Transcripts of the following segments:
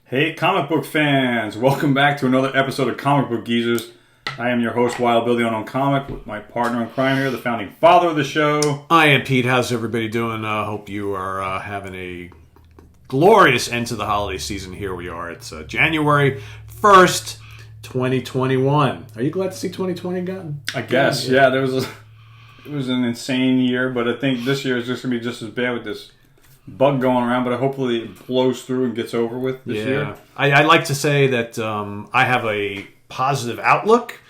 Hey comic book fans, welcome back to another episode of Comic Book Geezers. I am your host, Wild Bill, the Unknown Comic, with my partner in crime here, the founding father of the show. I am Pete. How's everybody doing? Hope you are having a glorious end to the holiday season. Here we are. It's January 1st, 2021. Are you glad to see 2020 gotten? I guess, yeah. It was an insane year, but I think this year is just going to be just as bad with this bug going around, but hopefully it blows through and gets over with this year. I like to say that I have a positive outlook,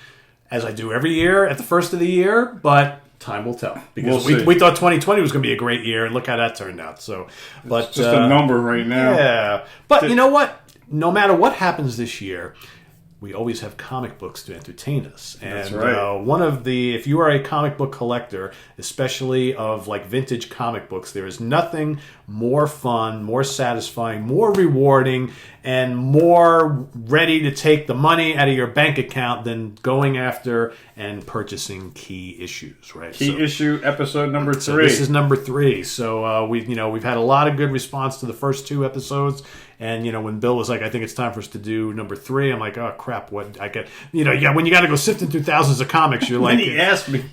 as I do every year at the first of the year, but time will tell. Because we thought 2020 was going to be a great year, and look how that turned out. But it's just a number right now. Yeah. But you know what? No matter what happens this year, we always have comic books to entertain us. And that's right. If you are a comic book collector, especially of like vintage comic books, there is nothing more fun, more satisfying, more rewarding, and more ready to take the money out of your bank account than going after and purchasing key issues, right? Issue episode number 3. So this is number 3. So we've had a lot of good response to the first 2 episodes. And, when Bill was like, I think it's time for us to do number 3, I'm like, oh, crap, what? I get, when you got to go sifting through thousands of comics, you're like... And he asked me.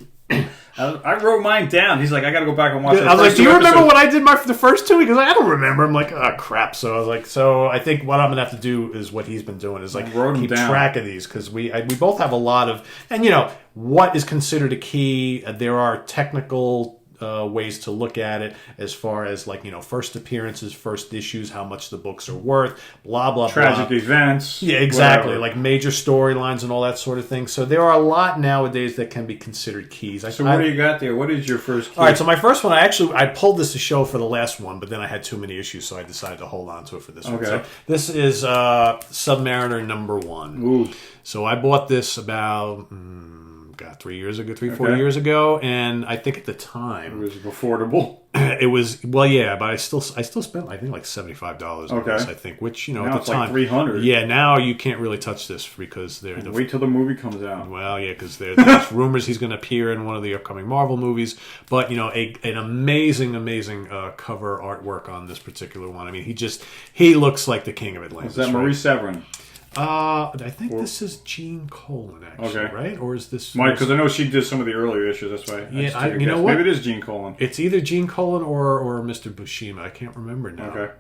I wrote mine down. He's like, I got to go back and watch it. I was like, do you remember what I did the first 2? Because I don't remember. I'm like, oh, crap. So I was like, I think what I'm going to have to do is what he's been doing is like keep track of these. Because we both have a lot of... And, what is considered a key, there are technical... ways to look at it as far as first appearances, first issues, how much the books are worth, blah, blah, tragic events. Yeah, exactly. Whatever. Like major storylines and all that sort of thing. So there are a lot nowadays that can be considered keys. So what do you got there? What is your first key? All right, so my first one, I pulled this to show for the last one, but then I had too many issues, so I decided to hold on to it for this one. So this is Submariner number 1. Ooh. So I bought this about... 3 years ago, 4 years ago, and I think at the time it was affordable. It was but I still spent I think like $75 on this. I think, which now at the it's time like $300. Yeah, now you can't really touch this because wait till the movie comes out. Well, yeah, because there's rumors he's going to appear in one of the upcoming Marvel movies. But an amazing cover artwork on this particular one. I mean, he looks like the king of Atlantis. Is that Marie Severin? I think this is Gene Colan, actually, right? Or is this... Because I know she did some of the earlier issues, that's why. Yeah, you know what? Maybe it is Gene Colan. It's either Gene Colan or Mr. Buscema. I can't remember now. Okay.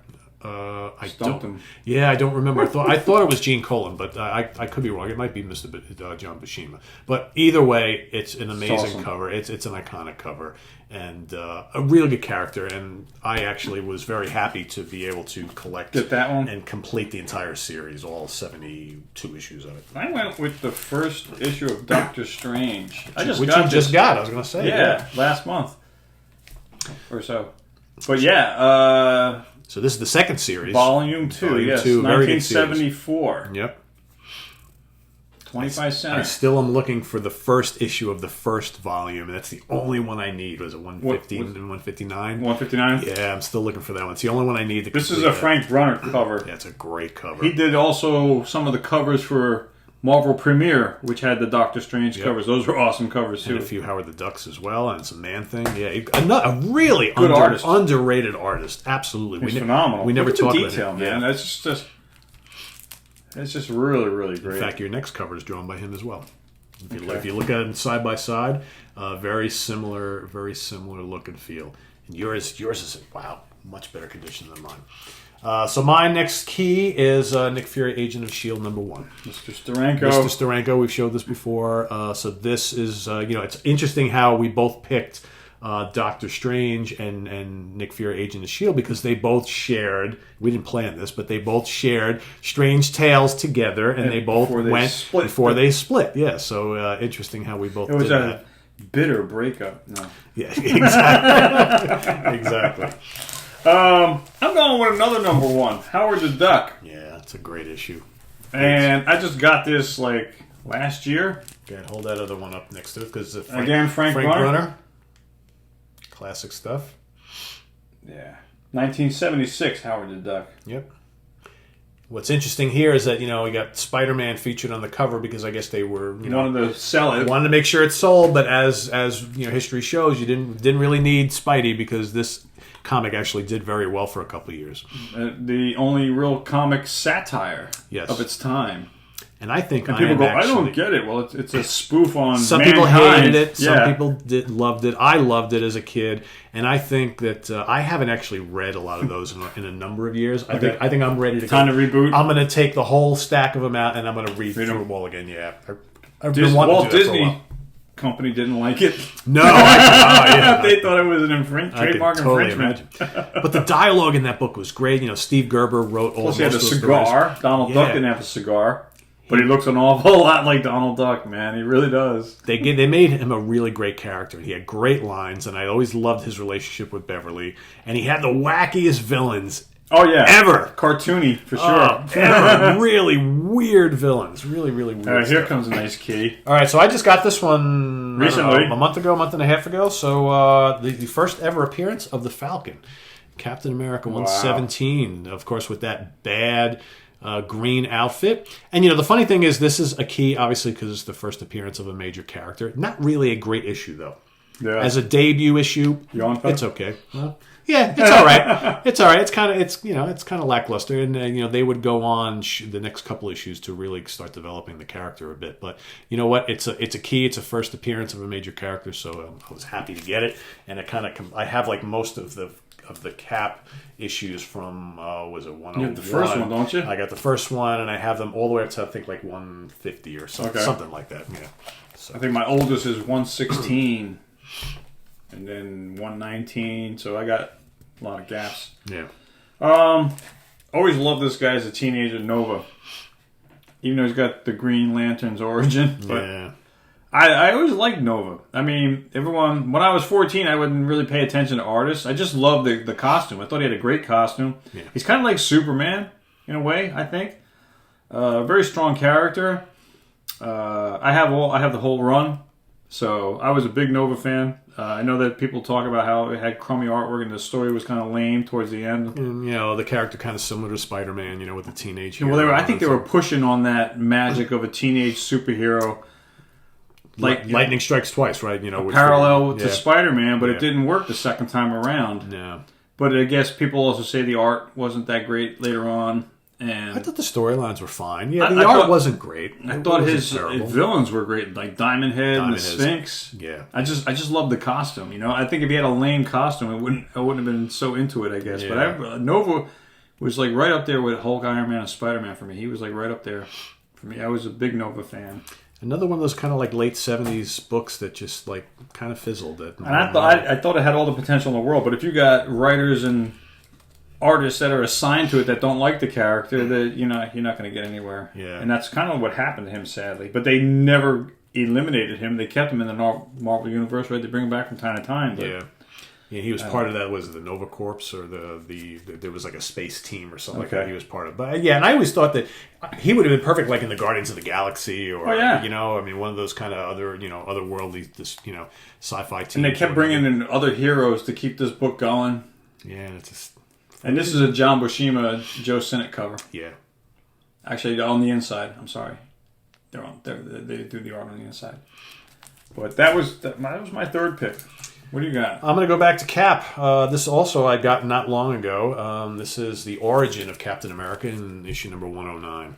I Stumped him. Yeah, I don't remember. I thought it was Gene Colan, but I could be wrong. It might be Mr. John Buscema. But either way, it's an amazing cover. It's an iconic cover and a really good character. And I actually was very happy to be able to collect that one and complete the entire series, all 72 issues of it. I went with the first issue of Doctor Strange. Which you just got. I was going to say, yeah, last month or so. But yeah. So this is the second series. Volume 2, yes. 1974. Yep. 25 cents. I still am looking for the first issue of the first volume, and that's the only one I need. Was it 115 and 159? 159? Yeah, I'm still looking for that one. It's the only one I need. This is a Frank Brunner cover. Yeah, it's a great cover. He did also some of the covers for Marvel Premiere, which had the Doctor Strange covers. Those were awesome covers, too. And a few Howard the Ducks as well, and some Man-Thing. Yeah, a really good artist. Underrated artist. Absolutely. He's phenomenal. We never talk about detail, man. Yeah. It's just really, really great. In fact, your next cover is drawn by him as well. If you look at them side by side, very similar look and feel. And yours is, wow, much better condition than mine. So my next key is Nick Fury, Agent of S.H.I.E.L.D. number 1. Mr. Steranko. We've showed this before. So this is, it's interesting how we both picked Doctor Strange and Nick Fury, Agent of S.H.I.E.L.D. because they both shared, we didn't plan this, but they both shared Strange Tales together, and they both before they split. Yeah, so interesting how we both did that. It was a bitter breakup. No. Yeah, exactly. Exactly. I'm going with another number 1, Howard the Duck. Yeah, it's a great issue. And I just got this last year. Okay, hold that other one up next to it because Frank Brunner. Classic stuff. Yeah. 1976, Howard the Duck. Yep. What's interesting here is that, we got Spider-Man featured on the cover because I guess they were, wanted to sell it. Wanted to make sure it sold, but as history shows, you didn't really need Spidey because this comic actually did very well for a couple of years. The only real comic satire of its time. And I think people go, I don't get it. Well, it's a spoof on some mankind. people hated it. Some people loved it. I loved it as a kid, and I think that I haven't actually read a lot of those in a number of years. I think I'm ready to time to reboot. I'm going to take the whole stack of them out, and I'm going to read through them all again. Yeah, Walt Disney Company didn't like it. No, they thought it was an trademark infringement. But the dialogue in that book was great. Steve Gerber wrote all. Plus, he had a cigar. Donald Duck didn't have a cigar. But he looks an awful lot like Donald Duck, man. He really does. They made him a really great character. He had great lines, and I always loved his relationship with Beverly. And he had the wackiest villains. Oh yeah, ever cartoony for sure. Ever really weird villains. Really, really weird. All right, here comes a nice key. All right, so I just got this one recently, a month and a half ago. So the first ever appearance of the Falcon, Captain America 117. Of course, with that bad. Green outfit. And, the funny thing is this is a key, obviously, because it's the first appearance of a major character. Not really a great issue, though. Yeah. As a debut issue, it's okay. Well, yeah, it's all right. It's all right. It's kind of lackluster. And, they would go on the next couple issues to really start developing the character a bit. But you know what? It's a key. It's a first appearance of a major character, so I was happy to get it. And it I have like most of the Cap issues from was it 101? You have the first one, don't you? I got the first one, and I have them all the way up to I think like 150 or something like that. Yeah. So. I think my oldest is 116, and then 119. So I got a lot of gaps. Yeah. Always loved this guy as a teenager, Nova. Even though he's got the Green Lantern's origin, but. Yeah. I always liked Nova. I mean, when I was 14, I wouldn't really pay attention to artists. I just loved the costume. I thought he had a great costume. Yeah. He's kind of like Superman, in a way, I think. Very strong character. I have the whole run, so I was a big Nova fan. I know that people talk about how it had crummy artwork and the story was kind of lame towards the end. And, the character kind of similar to Spider-Man, with the teenage hero. Well, I think they were pushing on that magic of a teenage superhero. Like lightning strikes twice, right? Parallel to Spider-Man, but it didn't work the second time around. No. But I guess people also say the art wasn't that great later on. And I thought the storylines were fine. Yeah, the art wasn't great. I thought his villains were great, like Diamond Head and the Sphinx. Yeah, I just loved the costume. I think if he had a lame costume, I wouldn't have been so into it. I guess, but Nova was like right up there with Hulk, Iron Man, and Spider-Man for me. He was like right up there for me. I was a big Nova fan. Another one of those kind of like late 70s books that just like kind of fizzled. And I thought it had all the potential in the world, but if you got writers and artists that are assigned to it that don't like the character, that you're not going to get anywhere. Yeah. And that's kind of what happened to him, sadly. But they never eliminated him. They kept him in the Marvel universe, right? They bring him back from time to time. But, yeah, he was part of that. Was it the Nova Corps or there was like a space team or something like that? He was part of. But and I always thought that he would have been perfect, like in the Guardians of the Galaxy, or one of those kind of otherworldly, sci-fi teams. And they kept bringing in other heroes to keep this book going. Yeah, it's just. And this is a John Buscema, Joe Sinnott cover. Yeah, actually, on the inside. I'm sorry, they do the art on the inside. But that was my third pick. What do you got? I'm going to go back to Cap. This also I got not long ago. This is the origin of Captain America in issue number 109.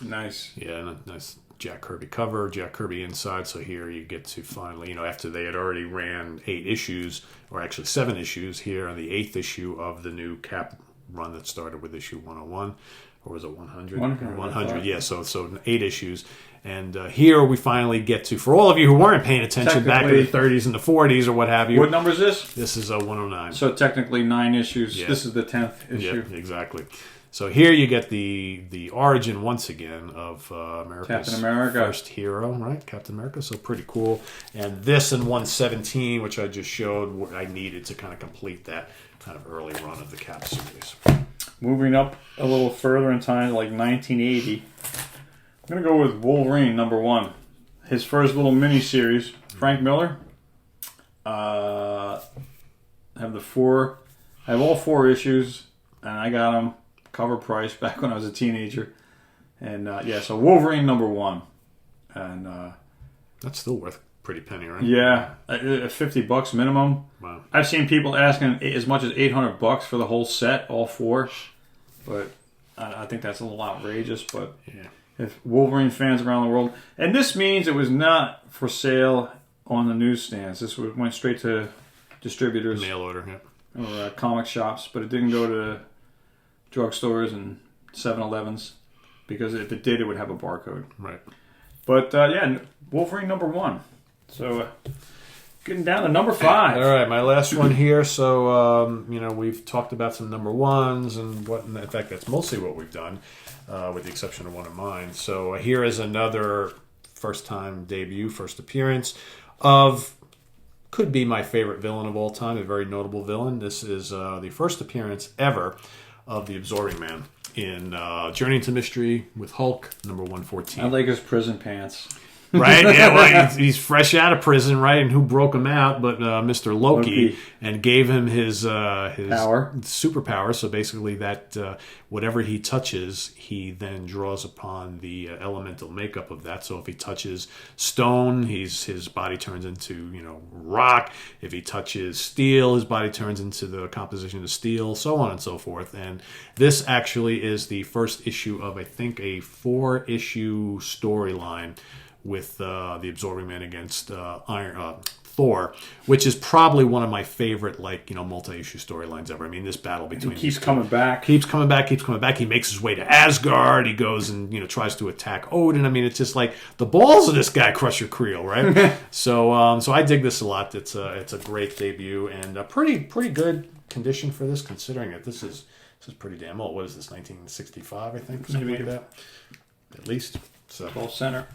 Nice. Yeah, nice Jack Kirby cover, Jack Kirby inside. So here you get to finally, after they had already ran 8 issues, or actually 7 issues, here on the 8th issue of the new Cap run that started with issue 101. Or was it 100? 100, yeah. So 8 issues. And here we finally get to, for all of you who weren't paying attention back in the 30s and the 40s or what have you. What number is this? This is 109. So technically 9 issues. Yeah. This is the 10th issue. Yeah, exactly. So here you get the origin once again of America's first hero, right? Captain America. So pretty cool. And this in 117, which I just showed, I needed to kind of complete that kind of early run of the Cap series. Moving up a little further in time, like 1980. I'm going to go with Wolverine, number 1. His first little mini-series. Frank Miller. I have all 4 issues, and I got them cover price back when I was a teenager. And so Wolverine #1. And that's still worth a pretty penny, right? Yeah, $50 minimum. Wow. I've seen people asking as much as $800 for the whole set, all 4. But I think that's a little outrageous. But if Wolverine fans around the world, and this means it was not for sale on the newsstands. This went straight to distributors, mail order, or comic shops, but it didn't go to drugstores and 7-Elevens, because if it did, it would have a barcode. Right. But Wolverine #1. So getting down to #5. All right, my last one here. So we've talked about some #1s and what. In fact, that's mostly what we've done, with the exception of one of mine. So here is another first-time debut, first appearance of. Could be my favorite villain of all time, a very notable villain. This is the first appearance ever of the Absorbing Man in Journey into Mystery with Hulk, #114. I like his prison pants. Right? Yeah, well, he's fresh out of prison, right? And who broke him out but Mr. Loki, and gave him his power, superpower. So basically that whatever he touches, he then draws upon the elemental makeup of that. So if he touches stone, his body turns into, rock. If he touches steel, his body turns into the composition of steel, so on and so forth. And this actually is the first issue of, I think, a 4-issue storyline with the Absorbing Man against Thor, which is probably one of my favorite, multi-issue storylines ever. I mean, this battle between keeps coming back. Keeps coming back. He makes his way to Asgard. He goes and tries to attack Odin. I mean, it's just like the balls of this guy, Crusher Creel, right? So I dig this a lot. It's a great debut and a pretty good condition for this, considering it. This is pretty damn old. What is this? 1965, I think, something like that, at least. So. Full center.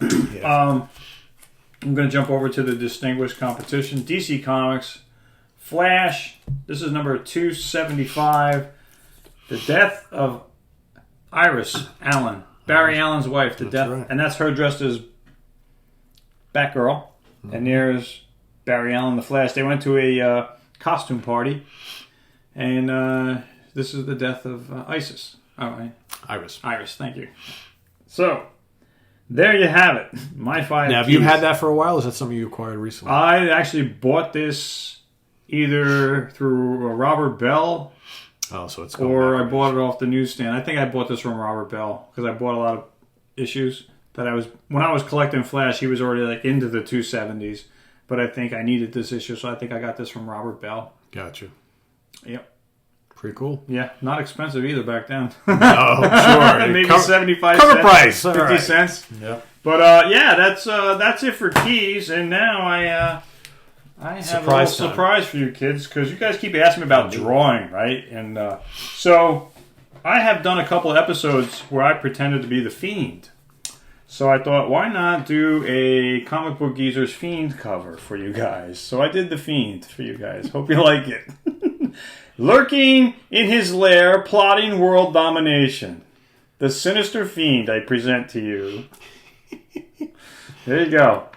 I'm going to jump over to the distinguished competition. DC Comics, Flash. This is number 275. The death of Iris Allen, Barry Allen's wife. Right. And that's her dressed as Batgirl. Mm-hmm. And there's Barry Allen, the Flash. They went to a costume party, and this is the death of Isis. Oh, right. Iris. Thank you. So. There you have it. My 5 Now, have you had that for a while, or is that something you acquired recently? I actually bought this either through Robert Bell, or I bought it off the newsstand. I think I bought this from Robert Bell, because I bought a lot of issues that when I was collecting Flash, he was already into the 270s, but I think I needed this issue, so I think I got this from Robert Bell. Gotcha. Yep. Pretty cool. Yeah, not expensive either back then. Oh, sure. Maybe 75 cover cents. Price. 50 cents. Yep. But that's it for keys. And now I have a little surprise for you kids, because you guys keep asking me about drawing, right? And so I have done a couple of episodes where I pretended to be the Fiend. So I thought, why not do a Comic Book Geezer's Fiend cover for you guys? So I did the Fiend for you guys. Hope you like it. Lurking in his lair, plotting world domination. The sinister Fiend I present to you. There you go.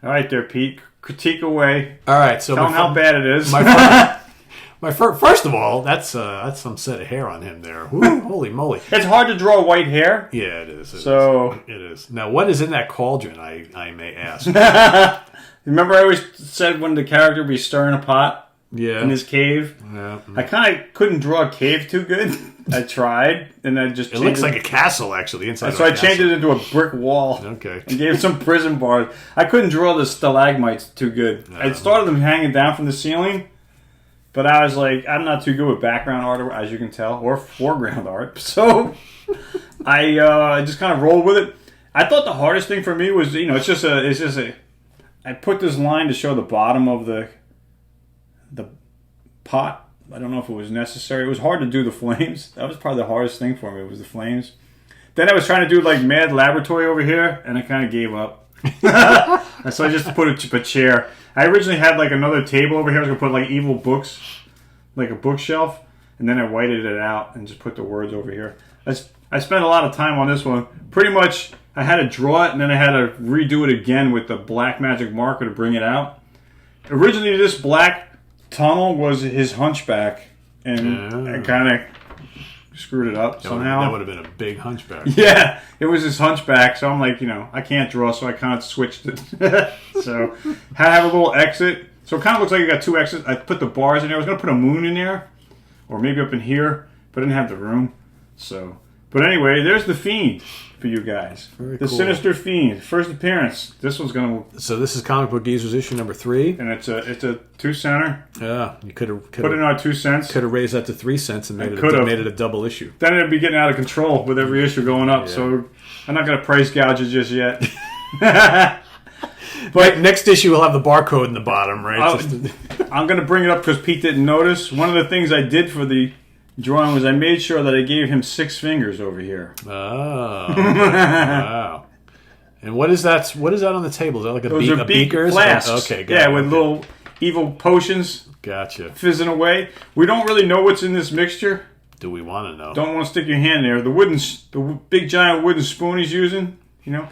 All right there, Pete. Critique away. All right. So tell him how bad it is. First of all, that's some set of hair on him there. Ooh, holy moly! It's hard to draw white hair. Yeah, it is. It is. Now, what is in that cauldron? I may ask. Remember, I always said when the character would be stirring a pot. Yeah. In his cave. Yeah. I kind of couldn't draw a cave too good. I tried, and I just changed it. Looks like a castle, actually, inside. So I changed it into a brick wall. Okay. And gave some prison bars. I couldn't draw the stalagmites too good. I started them hanging down from the ceiling, but I was like, I'm not too good with background art, as you can tell, or foreground art. So I just kind of rolled with it. I thought the hardest thing for me was, it's just a. I put this line to show the bottom of the pot. I don't know if it was necessary. It was hard to do the flames. That was probably the hardest thing for me, was the flames. Then I was trying to do Mad Laboratory over here, and I kind of gave up. So I just put a chair. I originally had another table over here. I was going to put evil books, a bookshelf, and then I whited it out and just put the words over here. I spent a lot of time on this one. Pretty much, I had to draw it, and then I had to redo it again with the black magic marker to bring it out. Originally, this black tunnel was his hunchback, and I kind of screwed it up somehow. That would have been a big hunchback. Yeah, it was this hunchback. So I'm like, I can't draw, so I kind of switched it. So had to have a little exit. So it kind of looks like you got two exits. I put the bars in there. I was going to put a moon in there, or maybe up in here, but I didn't have the room. So, but anyway, there's the Fiend for you guys. Very the cool. Sinister Fiend, first appearance. This one's going to. So this is Comic Book Geezers issue number 3, and it's a 2-center. Yeah, you could have put in our 2 cents. Could have raised that to 3 cents and made it a double issue. Then it'd be getting out of control with every issue going up. Yeah. So I'm not going to price gouge it just yet. But next issue we'll have the barcode in the bottom, right? I'm going to bring it up because Pete didn't notice. One of the things I did for the drawing was I made sure that I gave him 6 fingers over here. Oh, wow! And what is that? What is that on the table? Is that like a beaker? Flasks. Okay, with little evil potions. Gotcha. Fizzing away. We don't really know what's in this mixture. Do we want to know? Don't want to stick your hand there. The big giant wooden spoon he's using, and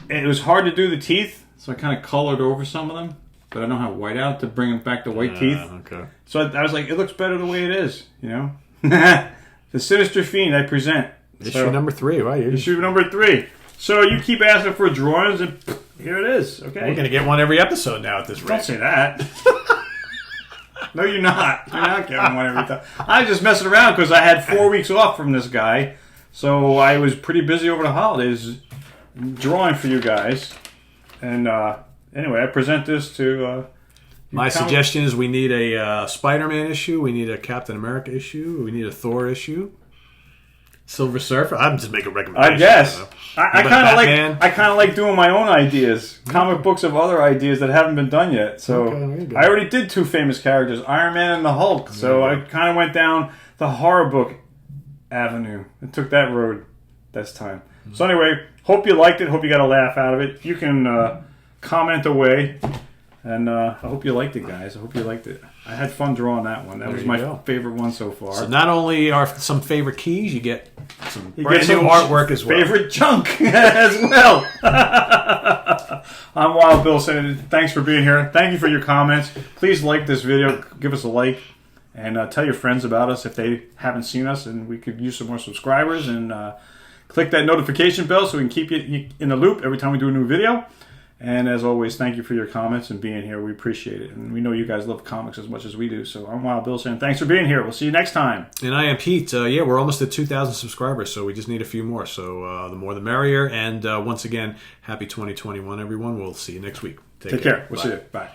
it was hard to do the teeth, so I kind of colored over some of them. But I don't have white out to bring back the white teeth. Okay. So I was like, it looks better the way it is, The Sinister Fiend I present. Issue number 3, right? Issue number 3. So you keep asking for drawings, and here it is. Okay. We're going to get one every episode now at this rate. Don't say that. No, you're not. You're not getting one every time. I was just messing around because I had 4 weeks off from this guy. So I was pretty busy over the holidays drawing for you guys. And anyway, I present this to... My suggestion is we need a Spider-Man issue, we need a Captain America issue, we need a Thor issue. Silver Surfer. I'm just making recommendations. I guess. I kind of like doing my own ideas, comic books of other ideas that haven't been done yet. So I already did 2 famous characters, Iron Man and the Hulk. So I kind of went down the horror book avenue and took that road this time. So anyway, hope you liked it. Hope you got a laugh out of it. You can comment away. And I hope you liked it, guys. I hope you liked it. I had fun drawing that one. That was my favorite one so far. So not only are some favorite keys, you get some brand new artwork as well. Favorite junk as well. I'm Wild Bill saying thanks for being here. Thank you for your comments. Please like this video. Give us a like. And tell your friends about us if they haven't seen us. And we could use some more subscribers. And click that notification bell so we can keep you in the loop every time we do a new video. And as always, thank you for your comments and being here. We appreciate it. And we know you guys love comics as much as we do. So I'm Wild Bill saying thanks for being here. We'll see you next time. And I am Pete. We're almost at 2,000 subscribers, so we just need a few more. So the more the merrier. And once again, happy 2021, everyone. We'll see you next week. Take care. We'll see you. Bye.